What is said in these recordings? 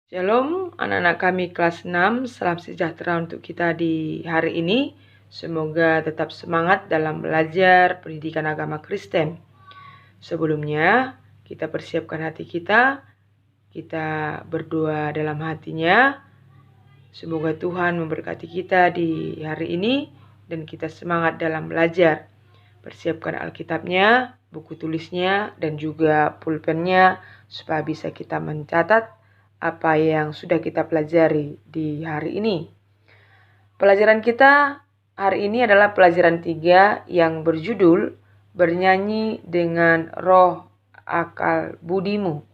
Shalom anak-anak kami kelas 6, salam sejahtera untuk kita di hari ini. Semoga tetap semangat dalam belajar pendidikan agama Kristen. Sebelumnya, kita persiapkan hati kita berdoa dalam hatinya. Semoga Tuhan memberkati kita di hari ini dan kita semangat dalam belajar. Persiapkan Alkitabnya, buku tulisnya, dan juga pulpennya supaya bisa kita mencatat apa yang sudah kita pelajari di hari ini. Pelajaran kita hari ini adalah pelajaran 3 yang berjudul Bernyanyi dengan Roh Akal Budimu.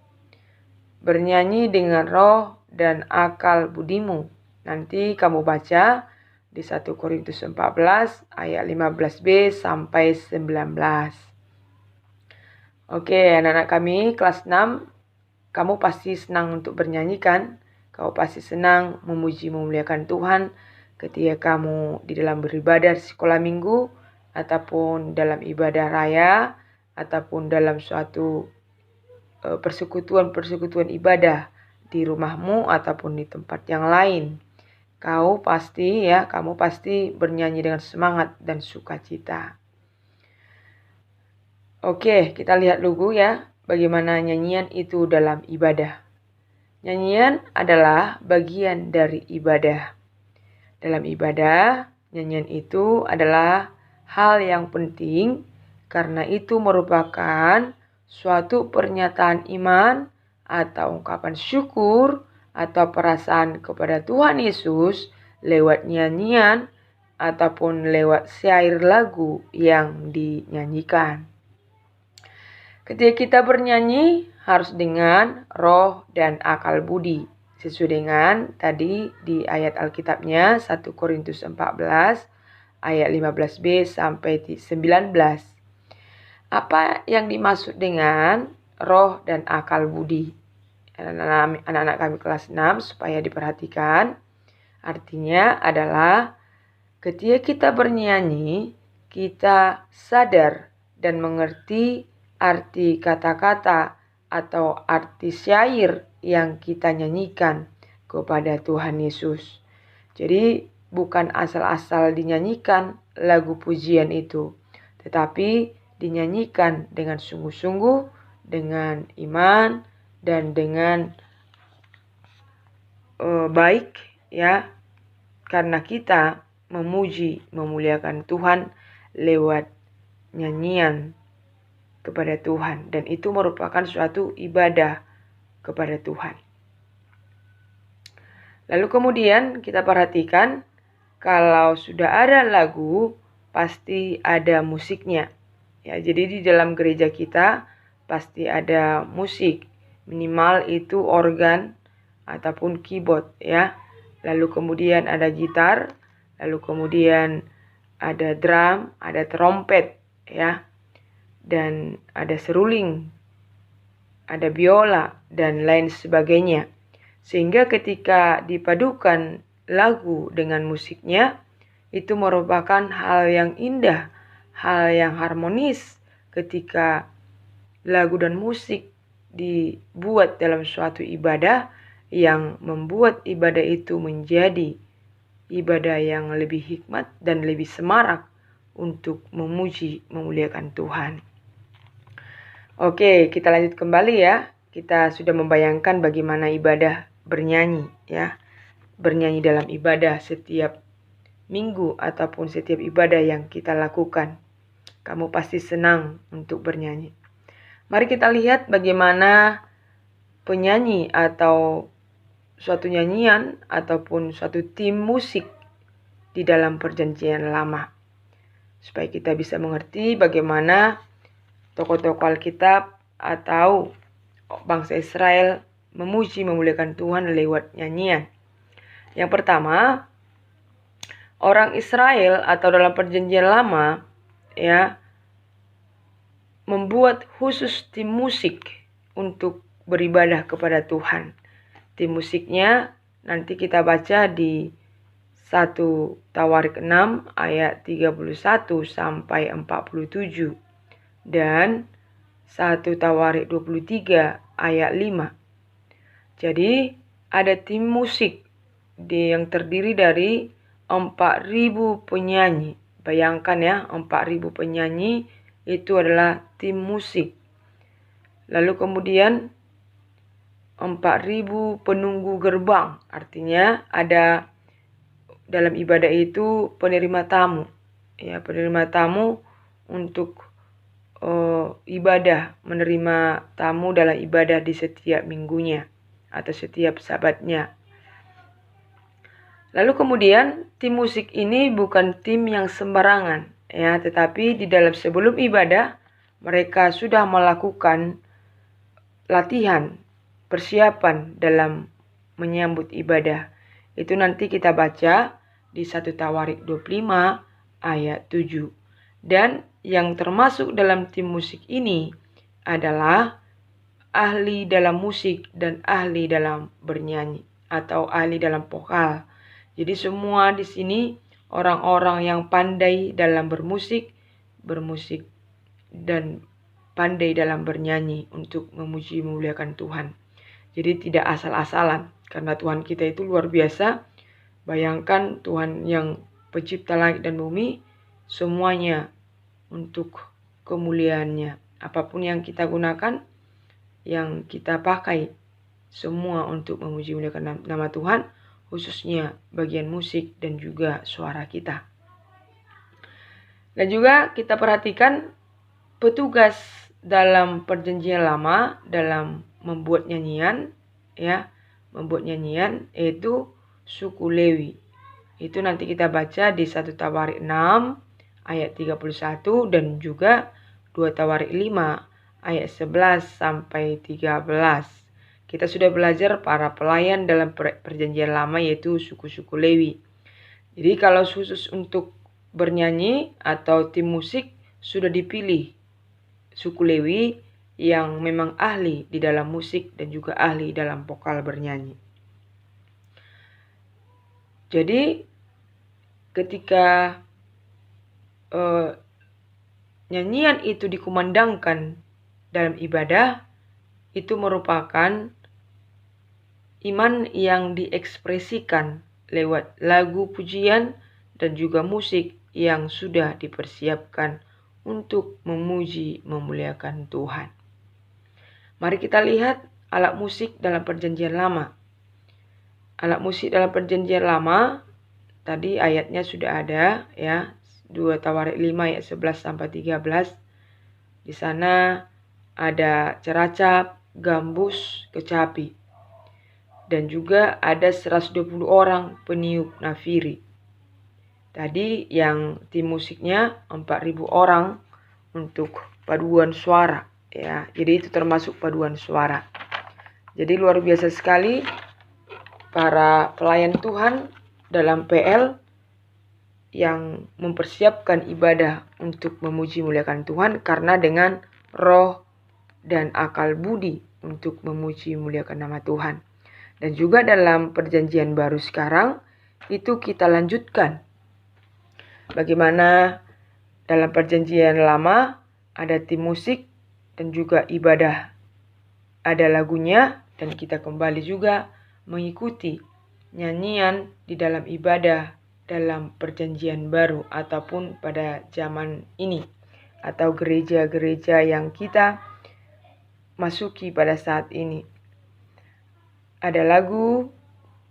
Bernyanyi dengan roh dan akal budimu. Nanti kamu baca di 1 Korintus 14 ayat 15b sampai 19. Oke, anak-anak kami kelas 6, kamu pasti senang untuk bernyanyi kan? Kamu pasti senang memuji memuliakan Tuhan ketika kamu di dalam beribadah sekolah minggu, ataupun dalam ibadah raya, ataupun dalam suatu persekutuan ibadah di rumahmu ataupun di tempat yang lain. Kamu pasti bernyanyi dengan semangat dan sukacita. Oke, kita lihat dulu ya, bagaimana nyanyian itu dalam ibadah. Nyanyian adalah bagian dari ibadah. Dalam ibadah, nyanyian itu adalah hal yang penting karena itu merupakan suatu pernyataan iman atau ungkapan syukur atau perasaan kepada Tuhan Yesus lewat nyanyian ataupun lewat syair lagu yang dinyanyikan. Ketika kita bernyanyi harus dengan roh dan akal budi. Sesuai dengan tadi di ayat Alkitabnya 1 Korintus 14 ayat 15b sampai 19. Apa yang dimaksud dengan roh dan akal budi? Anak-anak kami kelas 6 supaya diperhatikan. Artinya adalah ketika kita bernyanyi, kita sadar dan mengerti arti kata-kata atau arti syair yang kita nyanyikan kepada Tuhan Yesus. Jadi bukan asal-asal dinyanyikan lagu pujian itu, tetapi dinyanyikan dengan sungguh-sungguh, dengan iman dan dengan baik ya, karena kita memuji memuliakan Tuhan lewat nyanyian kepada Tuhan, dan itu merupakan suatu ibadah kepada Tuhan. Lalu kemudian kita perhatikan kalau sudah ada lagu pasti ada musiknya. Ya, jadi di dalam gereja kita pasti ada musik, minimal itu organ ataupun keyboard ya. Lalu kemudian ada gitar, lalu kemudian ada drum, ada trompet ya. Dan ada seruling, ada biola, dan lain sebagainya. Sehingga ketika dipadukan lagu dengan musiknya, itu merupakan hal yang indah, hal yang harmonis ketika lagu dan musik dibuat dalam suatu ibadah yang membuat ibadah itu menjadi ibadah yang lebih hikmat dan lebih semarak untuk memuji memuliakan Tuhan. Oke, kita lanjut kembali ya. Kita sudah membayangkan bagaimana ibadah bernyanyi ya. Bernyanyi dalam ibadah setiap minggu ataupun setiap ibadah yang kita lakukan. Kamu pasti senang untuk bernyanyi. Mari kita lihat bagaimana penyanyi atau suatu nyanyian ataupun suatu tim musik di dalam perjanjian lama. Supaya kita bisa mengerti bagaimana tokoh-tokoh Alkitab atau bangsa Israel memuji memuliakan Tuhan lewat nyanyian. Yang pertama, orang Israel atau dalam perjanjian lama ya membuat khusus tim musik untuk beribadah kepada Tuhan. Tim musiknya nanti kita baca di 1 Tawarik 6 ayat 31 sampai 47. Dan 1 Tawarik 23 ayat 5. Jadi ada tim musik yang terdiri dari 4.000 penyanyi. Bayangkan ya, 4.000 penyanyi itu adalah tim musik. Lalu kemudian 4.000 penunggu gerbang. Artinya ada dalam ibadah itu penerima tamu. Ya, penerima tamu untuk ibadah, menerima tamu dalam ibadah di setiap minggunya atau setiap sabatnya. Lalu kemudian tim musik ini bukan tim yang sembarangan, ya, tetapi di dalam sebelum ibadah mereka sudah melakukan latihan, persiapan dalam menyambut ibadah. Itu nanti kita baca di 1 Tawarik 25 ayat 7. Dan yang termasuk dalam tim musik ini adalah ahli dalam musik dan ahli dalam bernyanyi atau ahli dalam vokal. Jadi semua di sini orang-orang yang pandai dalam bermusik dan pandai dalam bernyanyi untuk memuji memuliakan Tuhan. Jadi tidak asal-asalan karena Tuhan kita itu luar biasa. Bayangkan Tuhan yang pencipta langit dan bumi, semuanya untuk kemuliaannya. Apapun yang kita gunakan, yang kita pakai, semua untuk memuji memuliakan nama Tuhan, khususnya bagian musik dan juga suara kita. Dan juga kita perhatikan petugas dalam perjanjian lama dalam membuat nyanyian, ya, membuat nyanyian yaitu suku Lewi. Itu nanti kita baca di 1 Tawarik 6 ayat 31 dan juga 2 Tawarik 5 ayat 11 sampai 13. Kita sudah belajar para pelayan dalam perjanjian lama yaitu suku-suku Lewi. Jadi kalau khusus untuk bernyanyi atau tim musik sudah dipilih suku Lewi yang memang ahli di dalam musik dan juga ahli dalam vokal bernyanyi. Jadi ketika nyanyian itu dikumandangkan dalam ibadah, itu merupakan iman yang diekspresikan lewat lagu pujian dan juga musik yang sudah dipersiapkan untuk memuji memuliakan Tuhan. Mari kita lihat alat musik dalam perjanjian lama. Alat musik dalam perjanjian lama tadi ayatnya sudah ada, ya, 2 Tawarik 5 ayat 11 sampai 13. Di sana ada ceracap, gambus, kecapi. Dan juga ada 120 orang peniup nafiri. Tadi yang tim musiknya 4.000 orang untuk paduan suara, ya. Jadi itu termasuk paduan suara. Jadi luar biasa sekali para pelayan Tuhan dalam PL yang mempersiapkan ibadah untuk memuji memuliakan Tuhan karena dengan roh dan akal budi untuk memuji memuliakan nama Tuhan. Dan juga dalam perjanjian baru sekarang itu kita lanjutkan. Bagaimana dalam perjanjian lama ada tim musik dan juga ibadah ada lagunya, dan kita kembali juga mengikuti nyanyian di dalam ibadah dalam perjanjian baru ataupun pada zaman ini atau gereja-gereja yang kita masuki pada saat ini. Ada lagu,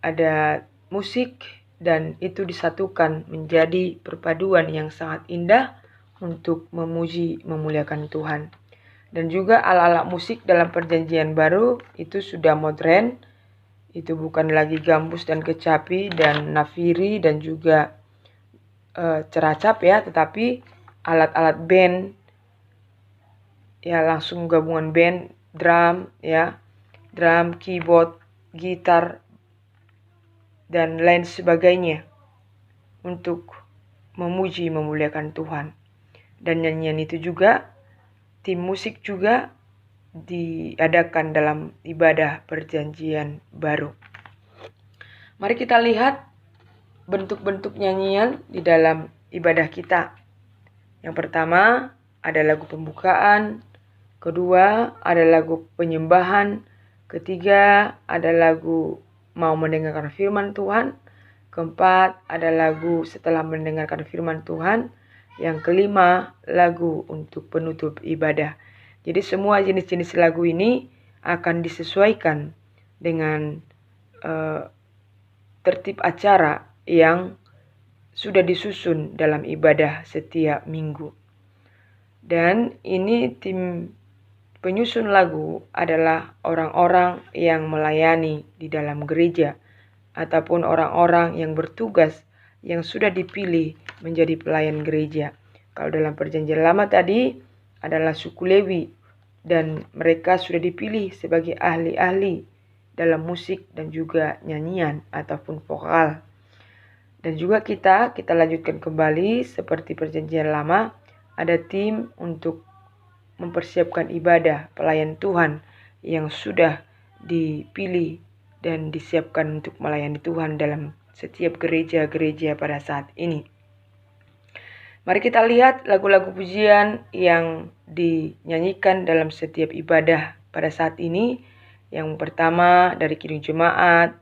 ada musik, dan itu disatukan menjadi perpaduan yang sangat indah untuk memuji memuliakan Tuhan. Dan juga alat-alat musik dalam perjanjian baru itu sudah modern. Itu bukan lagi gambus dan kecapi dan nafiri dan juga ceracap, ya, tetapi alat-alat band, ya, langsung gabungan band, drum, ya, drum, keyboard, gitar dan lain sebagainya untuk memuji memuliakan Tuhan. Dan nyanyian itu juga tim musik juga diadakan dalam ibadah perjanjian baru. Mari kita lihat bentuk-bentuk nyanyian di dalam ibadah kita. Yang pertama ada lagu pembukaan, kedua ada lagu penyembahan, ketiga ada lagu mau mendengarkan firman Tuhan. Keempat, ada lagu setelah mendengarkan firman Tuhan. Yang kelima, lagu untuk penutup ibadah. Jadi semua jenis-jenis lagu ini akan disesuaikan dengan tertib acara yang sudah disusun dalam ibadah setiap minggu. Dan ini tim penyusun lagu adalah orang-orang yang melayani di dalam gereja ataupun orang-orang yang bertugas yang sudah dipilih menjadi pelayan gereja. Kalau dalam perjanjian lama tadi adalah suku Lewi dan mereka sudah dipilih sebagai ahli-ahli dalam musik dan juga nyanyian ataupun vokal. Dan juga kita lanjutkan kembali seperti perjanjian lama, ada tim untuk mempersiapkan ibadah pelayan Tuhan yang sudah dipilih dan disiapkan untuk melayani Tuhan dalam setiap gereja-gereja pada saat ini. Mari kita lihat lagu-lagu pujian yang dinyanyikan dalam setiap ibadah pada saat ini. Yang pertama dari Kidung Jemaat,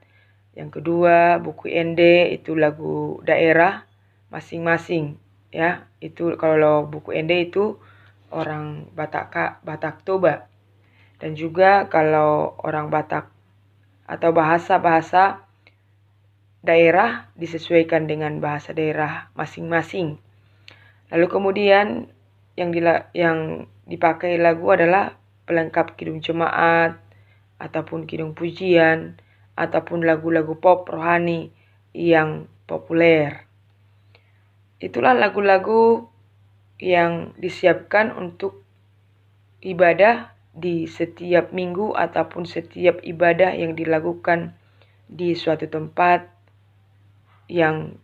yang kedua buku ND itu lagu daerah masing-masing ya. Itu kalau buku ND itu orang Batak Toba. Dan juga kalau orang Batak atau bahasa-bahasa daerah disesuaikan dengan bahasa daerah masing-masing. Lalu kemudian yang dipakai lagu adalah pelengkap kidung jemaat ataupun kidung pujian ataupun lagu-lagu pop rohani yang populer. Itulah lagu-lagu yang disiapkan untuk ibadah di setiap minggu ataupun setiap ibadah yang dilakukan di suatu tempat yang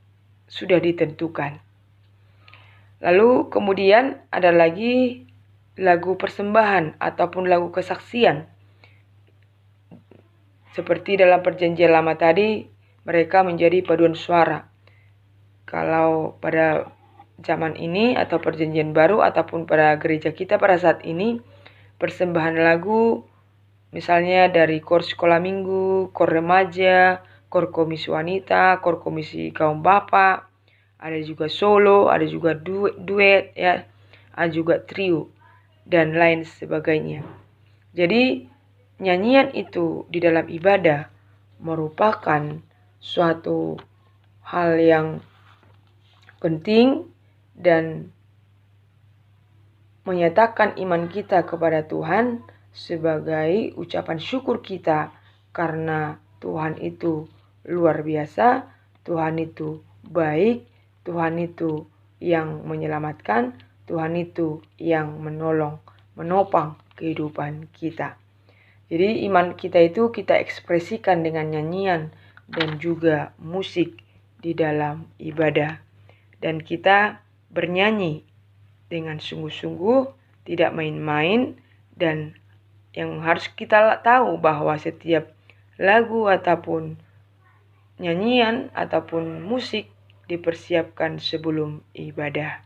sudah ditentukan. Lalu kemudian ada lagi lagu persembahan ataupun lagu kesaksian. Seperti dalam perjanjian lama tadi, mereka menjadi paduan suara. Kalau pada zaman ini atau perjanjian baru ataupun pada gereja kita pada saat ini, persembahan lagu misalnya dari kor sekolah minggu, kor remaja, kor komisi wanita, kor komisi kaum bapak, ada juga solo, ada juga duet ya, ada juga trio dan lain sebagainya. Jadi nyanyian itu di dalam ibadah merupakan suatu hal yang penting dan menyatakan iman kita kepada Tuhan sebagai ucapan syukur kita karena Tuhan itu luar biasa, Tuhan itu baik, Tuhan itu yang menyelamatkan, Tuhan itu yang menolong, menopang kehidupan kita. Jadi iman kita itu kita ekspresikan dengan nyanyian dan juga musik di dalam ibadah. Dan kita bernyanyi dengan sungguh-sungguh, tidak main-main, dan yang harus kita tahu bahwa setiap lagu ataupun nyanyian ataupun musik dipersiapkan sebelum ibadah.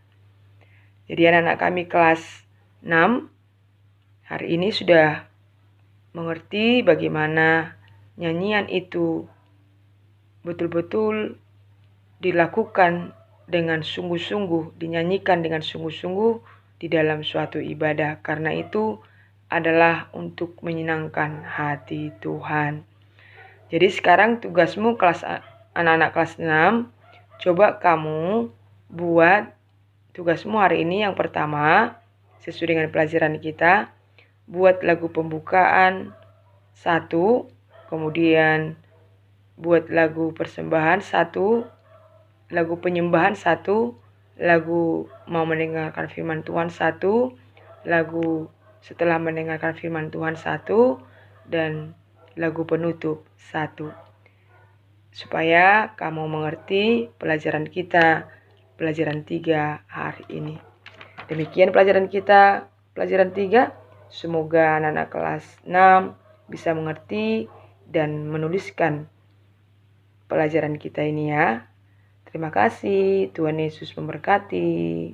Jadi anak-anak kami kelas 6 hari ini sudah mengerti bagaimana nyanyian itu betul-betul dilakukan dengan sungguh-sungguh, dinyanyikan dengan sungguh-sungguh di dalam suatu ibadah. Karena itu adalah untuk menyenangkan hati Tuhan. Jadi sekarang tugasmu anak-anak kelas 6, coba kamu buat tugasmu hari ini yang pertama, sesuai dengan pelajaran kita, buat lagu pembukaan 1, kemudian buat lagu persembahan 1, lagu penyembahan 1, lagu mau mendengarkan firman Tuhan 1, lagu setelah mendengarkan firman Tuhan 1, dan lagu penutup 1. Supaya kamu mengerti pelajaran kita, pelajaran 3 hari ini. Demikian pelajaran kita, pelajaran 3. Semoga anak-anak kelas 6 bisa mengerti dan menuliskan pelajaran kita ini ya. Terima kasih, Tuhan Yesus memberkati.